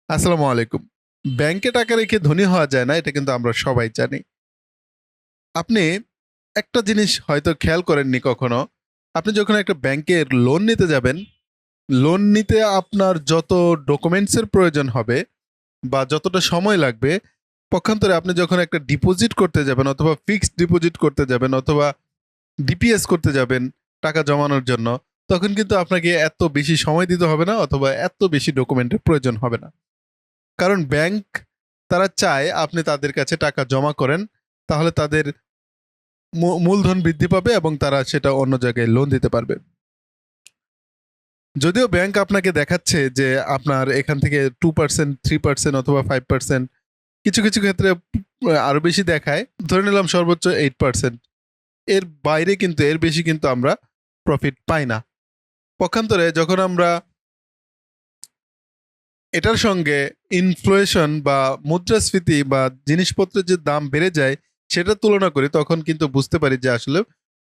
আসসালামু আলাইকুম। ব্যাংকে টাকা রেখে ধনী হওয়া যায় না, এটা কিন্তু আমরা সবাই জানি। আপনি একটা জিনিস হয়তো খেয়াল করেননি কখনো। আপনি যখন একটা ব্যাংকের লোন নিতে যাবেন, লোন নিতে আপনার যত ডকুমেন্টস এর প্রয়োজন হবে বা যতটা সময় লাগবে, পক্ষান্তরে আপনি যখন একটা ডিপোজিট করতে যাবেন অথবা ফিক্সড ডিপোজিট করতে যাবেন অথবা ডিপিএস করতে যাবেন টাকা জমানোর জন্য, তখন কিন্তু আপনাকে এত বেশি সময় দিতে হবে না অথবা এত বেশি ডকুমেন্টের প্রয়োজন হবে না। কারণ ব্যাংক তারা চায় আপনি তাদের কাছে টাকা জমা করেন, তাহলে তাদের মূলধন বৃদ্ধি পাবে এবং তারা সেটা অন্য জায়গায় লোন দিতে পারবে। যদিও ব্যাংক আপনাকে দেখাচ্ছে যে আপনার এখান থেকে 2%, 3% অথবা 5%, কিছু কিছু ক্ষেত্রে আরো বেশি দেখায়, ধরে নিলাম সর্বোচ্চ 8%। এর বাইরে কিন্তু এর বেশি কিন্তু আমরা প্রফিট পাই না। পক্ষান্তরে যখন আমরা এটার সঙ্গে ইনফ্লেশন বা মুদ্রাস্ফীতি বা জিনিসপত্রের যে দাম বেড়ে যায় সেটা তুলনা করি, তখন কিন্তু বুঝতে পারি যে আসলে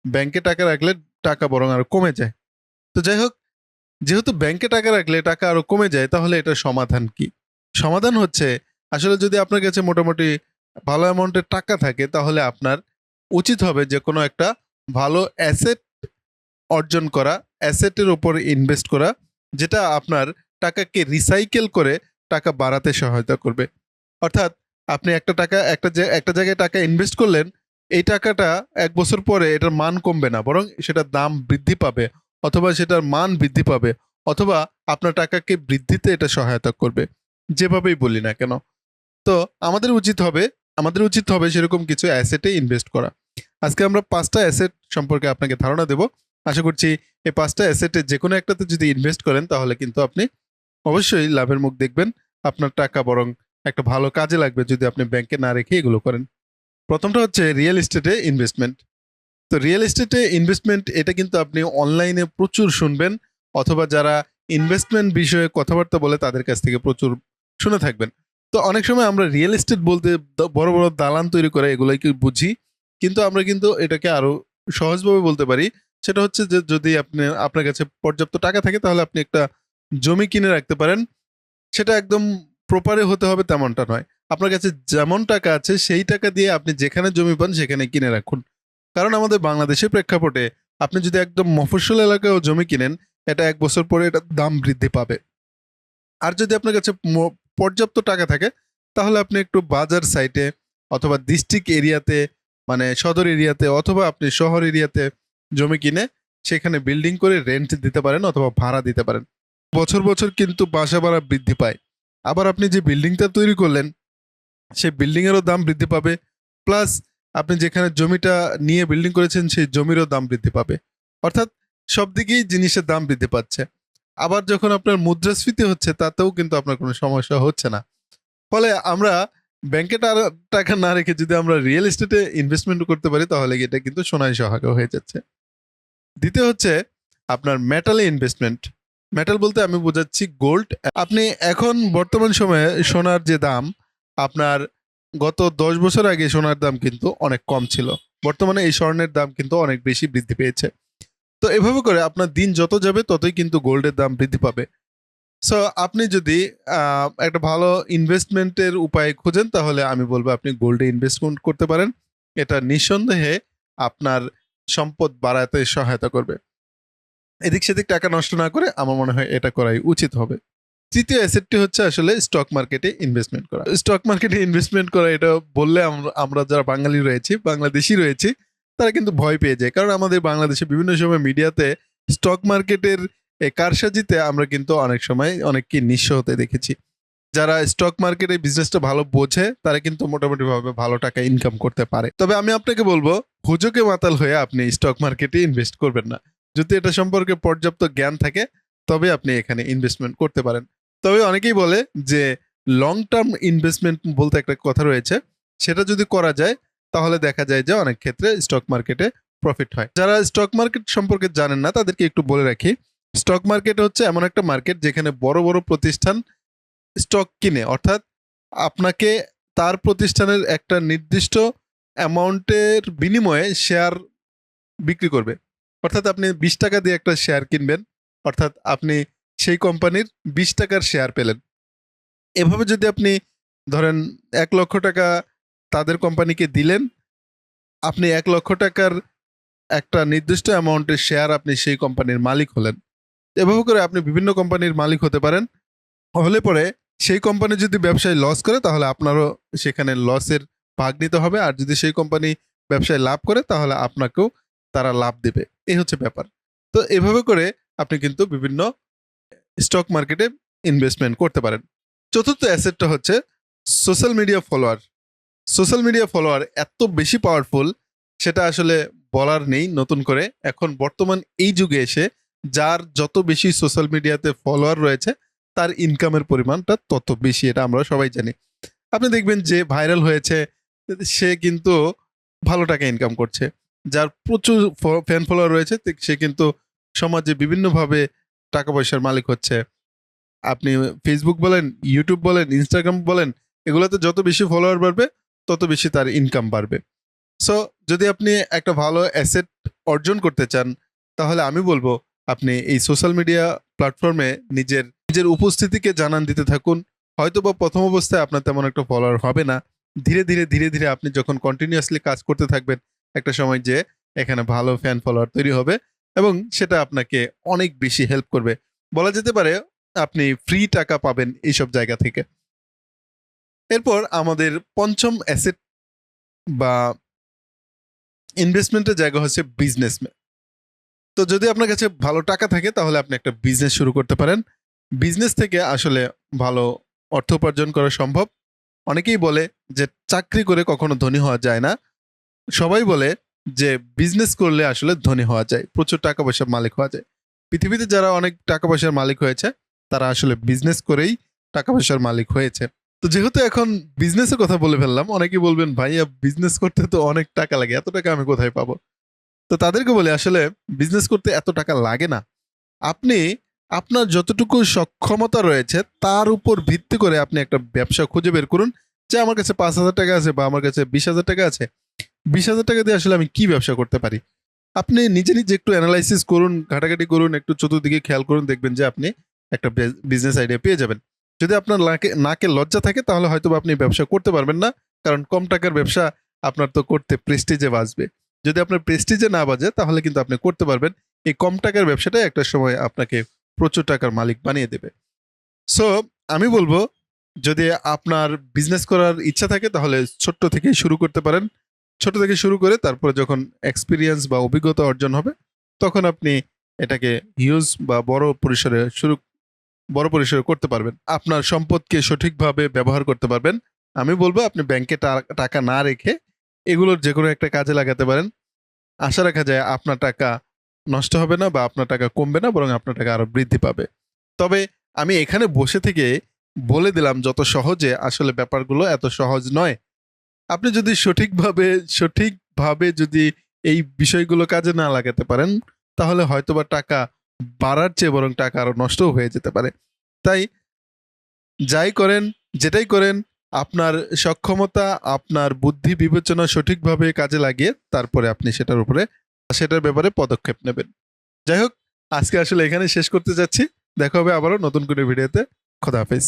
ব্যাংকে টাকা রাখলে টাকা বরং আরো কমে যায়। তো যাই হোক, যেহেতু ব্যাংকে টাকা রাখলে টাকা আরো কমে যায়, তাহলে এটার সমাধান কি? সমাধান হচ্ছে, আসলে যদি আপনার কাছে মোটামুটি ভালো অ্যামাউন্টের টাকা থাকে, তাহলে আপনার উচিত হবে যে কোনো একটা ভালো অ্যাসেট অর্জন করা, অ্যাসেটের উপর ইনভেস্ট করা, যেটা আপনার টাকাকে রিসাইকেল করে টাকা বাড়াতে সহায়তা করবে। অর্থাৎ আপনি একটা জায়গায় টাকা ইনভেস্ট করলেন, এই টাকাটা ১ বছর পরে এটার মান কমবে না, বরং সেটার দাম বৃদ্ধি পাবে অথবা সেটার মান বৃদ্ধি পাবে অথবা আপনার টাকাকে বৃদ্ধিতে এটা সহায়তা করবে। যেভাবেই বলি না কেন। তো আমাদের উচিত হবে আমাদের উচিত হবে সেরকম কিছু অ্যাসেটে ইনভেস্ট করা। আজকে আমরা ৫টা অ্যাসেট সম্পর্কে আপনাকে ধারণা দেব। আশা করছি এই ৫টা অ্যাসেটে যেকোনো একটাতে যদি ইনভেস্ট করেন, তাহলে কিন্তু আপনি অবশ্যই লাভের মুখ দেখবেন। আপনার টাকা বরং একটা ভালো কাজে লাগবে যদি আপনি ব্যাংকে না রেখে এগুলো করেন। ১ম টা হচ্ছে রিয়েল এস্টেটে ইনভেস্টমেন্ট। তো রিয়েল এস্টেটে ইনভেস্টমেন্ট এটা কিন্তু আপনি অনলাইনে প্রচুর শুনবেন অথবা যারা ইনভেস্টমেন্ট বিষয়ে কথাবার্তা বলে তাদের কাছ থেকে প্রচুর শুনে থাকবেন। তো অনেক সময় আমরা রিয়েল এস্টেট বলতে বড় বড় দালান তৈরি করে এগুলোই কি বুঝি, কিন্তু আমরা কিন্তু এটাকে আরো সহজভাবে বলতে পারি। সেটা হচ্ছে যে যদি আপনার কাছে পর্যাপ্ত টাকা থাকে, তাহলে আপনি একটা জমি কিনে রাখতে পারেন। সেটা একদম প্রপারে হতে হবে তেমনটা নয়। আপনার কাছে যেমন টাকা আছে সেই টাকা দিয়ে আপনি যেখানে জমি পান সেখানে কিনে রাখুন। কারণ আমাদের বাংলাদেশের প্রেক্ষাপটে আপনি যদি একদম মফস্বল এলাকায়ও জমি কিনেন, এটা ১ বছর পরে এটার দাম বৃদ্ধি পাবে। আর যদি আপনার কাছে পর্যাপ্ত টাকা থাকে, তাহলে আপনি একটু বাজার সাইটে অথবা ডিস্ট্রিক্ট এরিয়াতে, মানে সদর এরিয়াতে অথবা আপনি শহর এরিয়াতে জমি কিনে সেখানে বিল্ডিং করে রেন্ট দিতে পারেন অথবা ভাড়া দিতে পারেন। বছর বছর কিন্তু বাসা ভাড়া বৃদ্ধি পায়। আবার আপনি যে বিল্ডিংটা তৈরি করলেন, সেই বিল্ডিং এরও দাম বৃদ্ধি পাবে। প্লাস আপনি যেখানে জমিটা নিয়ে বিল্ডিং করেছেন সেই জমিরও দাম বৃদ্ধি পাবে। অর্থাৎ সব দিকেই জিনিসের দাম বৃদ্ধি পাচ্ছে। আবার যখন আপনার মুদ্রাস্ফীতি হচ্ছে, তাতেও কিন্তু আপনার কোনো সমস্যা হচ্ছে না। ফলে আমরা ব্যাংকে টাকা না রেখে যদি আমরা রিয়েল এস্টেটে ইনভেস্টমেন্ট করতে পারি, তাহলে এটা কিন্তু সোনায় সোহাগা হয়ে যাচ্ছে। দ্বিতীয় হচ্ছে আপনার মেটালে ইনভেস্টমেন্ট। মেটাল বলতে আমি বোঝাচ্ছি গোল্ড। আপনি এখন বর্তমান সময়ে সোনার যে দাম, আপনার গত ১০ বছর আগে সোনার দাম কিন্তু অনেক কম ছিল। বর্তমানে এই স্বর্ণের দাম কিন্তু অনেক বেশি বৃদ্ধি পেয়েছে। তো এভাবে করে আপনার দিন যত যাবে ততই কিন্তু গোল্ডের দাম বৃদ্ধি পাবে। সো আপনি যদি একটা ভালো ইনভেস্টমেন্টের উপায় খোঁজেন, তাহলে আমি বলবো আপনি গোল্ডে ইনভেস্টমেন্ট করতে পারেন। এটা নিঃসন্দেহে আপনার সম্পদ বাড়াতে সহায়তা করবে। এদিক সেদিক টাকা নষ্ট না করে আমার মনে হয় এটা করাই উচিত হবে। তৃতীয় অ্যাসেটটি হচ্ছে আসলে স্টক মার্কেটে ইনভেস্টমেন্ট করা। স্টক মার্কেটে ইনভেস্টমেন্ট করা, এটা বললে আমরা যারা বাঙালি রয়েছি, বাংলাদেশি রয়েছি, তারা কিন্তু ভয় পেয়ে যায়। কারণ আমাদের বাংলাদেশে বিভিন্ন সময় মিডিয়াতে স্টক মার্কেটের কারসাজিতে আমরা কিন্তু অনেক সময় অনেককে নিঃস্ব হতে দেখেছি। যারা স্টক মার্কেটে বিজনেসটা ভালো বোঝে, তারা কিন্তু মোটামুটি ভাবে ভালো টাকা ইনকাম করতে পারে। তবে আমি আপনাকে বলবো, হুজুকে মাতাল হয়ে আপনি স্টক মার্কেটে ইনভেস্ট করবেন না। যদি এটা সম্পর্কে পর্যাপ্ত জ্ঞান থাকে, তবে আপনি এখানে ইনভেস্টমেন্ট করতে পারেন। তবে অনেকেই বলে যে লং টার্ম ইনভেস্টমেন্ট বলতে একটা কথা রয়েছে, সেটা যদি করা যায় তাহলে দেখা যায় যে অনেক ক্ষেত্রে স্টক মার্কেটে প্রফিট হয়। যারা স্টক মার্কেট সম্পর্কে জানেন না, তাদেরকে একটু বলে রাখি। স্টক মার্কেট হচ্ছে এমন একটা মার্কেট যেখানে বড় বড় প্রতিষ্ঠান স্টক কিনে, অর্থাৎ আপনাকে তার প্রতিষ্ঠানের একটা নির্দিষ্ট অ্যামাউন্টের বিনিময়ে শেয়ার বিক্রি করবে। অর্থাৎ আপনি ২০ টাকা দিয়ে একটা শেয়ার কিনবেন, অর্থাৎ আপনি সেই কোম্পানির ২০ টাকার শেয়ার পেলেন। এভাবে যদি আপনি ধরেন ১,০০,০০০ টাকা তাদের কোম্পানিকে দিলেন, আপনি ১,০০,০০০ টাকার একটা নির্দিষ্ট অ্যামাউন্টের শেয়ার আপনি সেই কোম্পানির মালিক হলেন। এভাবে করে আপনি বিভিন্ন কোম্পানির মালিক হতে পারেন। হলে পরে সেই কোম্পানি যদি ব্যবসায় লস করে তাহলে আপনারও সেখানে লসের ভাগ নিতে হবে। আর যদি সেই কোম্পানি ব্যবসায় লাভ করে তাহলে আপনাকেও তারা লাভ দেবে। এই হচ্ছে ব্যাপার। তো এভাবে করে আপনি কিন্তু বিভিন্ন স্টক মার্কেটে ইনভেস্টমেন্ট করতে পারেন। চতুর্থ অ্যাসেটটা হচ্ছে social media follower. Social media follower এত বেশি পাওয়ারফুল, সেটা আসলে বলার নেই নতুন করে। এখন বর্তমান এই যুগে এসে যার যত বেশি সোশ্যাল মিডিয়াতে ফলোয়ার রয়েছে তার ইনকামের পরিমাণটা তত বেশি, এটা আমরা সবাই জানি। আপনি দেখবেন যে ভাইরাল হয়েছে সে কিন্তু ভালো টাকা ইনকাম করছে। যার প্রচুর ফ্যান ফলোয়ার রয়েছে সে কিন্তু সমাজে বিভিন্নভাবে টাকা পয়সার মালিক হচ্ছে। আপনি ফেসবুক বলেন, ইউটিউব বলেন, ইনস্টাগ্রাম বলেন, এগুলোতে যত বেশি ফলোয়ার বাড়বে তত বেশি তার ইনকাম বাড়বে। সো যদি আপনি একটা ভালো অ্যাসেট অর্জন করতে চান তাহলে আমি বলবো আপনি এই সোশ্যাল মিডিয়া প্ল্যাটফর্মে নিজের নিজের উপস্থিতিকে জানান দিতে থাকুন। হয়তো বা প্রথম অবস্থায় আপনার তেমন একটা ফলোয়ার হবে না। ধীরে ধীরে আপনি যখন কন্টিনিউয়াসলি কাজ করতে থাকবেন একটা সময় যে এখানে ভালো ফ্যান ফলোয়ার তৈরি হবে এবং সেটা আপনাকে অনেক বেশি হেল্প করবে। বলা যেতে পারে আপনি ফ্রি টাকা পাবেন এইসব জায়গা থেকে। এরপর আমাদের পঞ্চম অ্যাসেট বা ইনভেস্টমেন্টের জায়গা হচ্ছে বিজনেস। তো যদি আপনার কাছে ভালো টাকা থাকে তাহলে আপনি একটা বিজনেস শুরু করতে পারেন। বিজনেস থেকে আসলে ভালো অর্থ উপার্জন করা সম্ভব। অনেকেই বলে যে চাকরি করে কখনো ধনী হওয়া যায় না। সবাই বলে যে বিজনেস করলে আসলে ধনী হওয়া যায়, প্রচুর টাকা পয়সার মালিক হওয়া যায়। পৃথিবীতে যারা অনেক টাকা পয়সার মালিক হয়েছে তারা আসলে বিজনেস করেই টাকা পয়সার মালিক হয়েছে। তো যেহেতু এখন বিজনেসের কথা বলে ফেললাম, অনেকেই বলবেন ভাইয়া বিজনেস করতে তো অনেক টাকা লাগে, এত টাকা আমি কোথায় পাবো? তো তাদেরকে বলি আসলে বিজনেস করতে এত টাকা লাগে না। আপনি আপনার যতটুকু সক্ষমতা রয়েছে তার উপর ভিত্তি করে আপনি একটা ব্যবসা খুঁজে বের করুন যে আমার কাছে ৫,০০০ টাকা আছে বা আমার কাছে ২০,০০০ টাকা আছে। ২০,০০০ টাকা দিয়ে আসলে আমি কি ব্যবসা করতে পারি? আপনি নিজে একটু এনালাইসিস করুন, ঘাটাঘাটি করুন, একটু চতুর্দিকে খেয়াল করুন, দেখবেন যে আপনি একটা বিজনেস আইডিয়া পেয়ে যাবেন। যদি আপনার নাকে লজ্জা থাকে তাহলে হয়তোবা আপনি ব্যবসা করতে পারবেন না। কারণ কম টাকার ব্যবসা আপনার তো করতে প্রেস্টিজে বাজবে। যদি আপনার প্রেস্টিজে না বাজে তাহলে কিন্তু আপনি করতে পারবেন। এই কম টাকার ব্যবসাটাই একটা সময় আপনাকে প্রচুর টাকার মালিক বানিয়ে দেবে। সো আমি বলবো যদি আপনার বিজনেস করার ইচ্ছা থাকে তাহলে ছোট্ট থেকেই শুরু করতে পারেন। ছোট থেকে শুরু করে তারপরে যখন এক্সপেরিয়েন্স বা অভিজ্ঞতা অর্জন হবে তখন আপনি এটাকে হিউজ বা বড় পরিসরে করতে পারবেন। আপনার সম্পদকে সঠিকভাবে ব্যবহার করতে পারবেন। আমি বলবো আপনি ব্যাংকে টাকা না রেখে এগুলোর যেকোনো একটা কাজে লাগাতে পারেন। আশা রাখা যায় আপনার টাকা নষ্ট হবে না বা আপনার টাকা কমবে না, বরং আপনার টাকা আরো বৃদ্ধি পাবে। তবে আমি এখানে বসে থেকে বলে দিলাম যত সহজে, আসলে ব্যাপারগুলো এত সহজ নয়। আপনি যদি সঠিকভাবে যদি এই বিষয়গুলো কাজে না লাগাতে পারেন তাহলে হয়তোবা টাকা বাড়ার চেয়ে বরং টাকা আরো নষ্টও হয়ে যেতে পারে। তাই যাই করেন, যেটাই করেন, আপনার সক্ষমতা, আপনার বুদ্ধি বিবেচনা সঠিকভাবে কাজে লাগিয়ে তারপরে আপনি সেটার ব্যাপারে পদক্ষেপ নেবেন। যাই হোক, আজকে আসলে এখানে শেষ করতে যাচ্ছি। দেখা হবে আবারও নতুন কোনো ভিডিওতে। খোদা হাফেজ।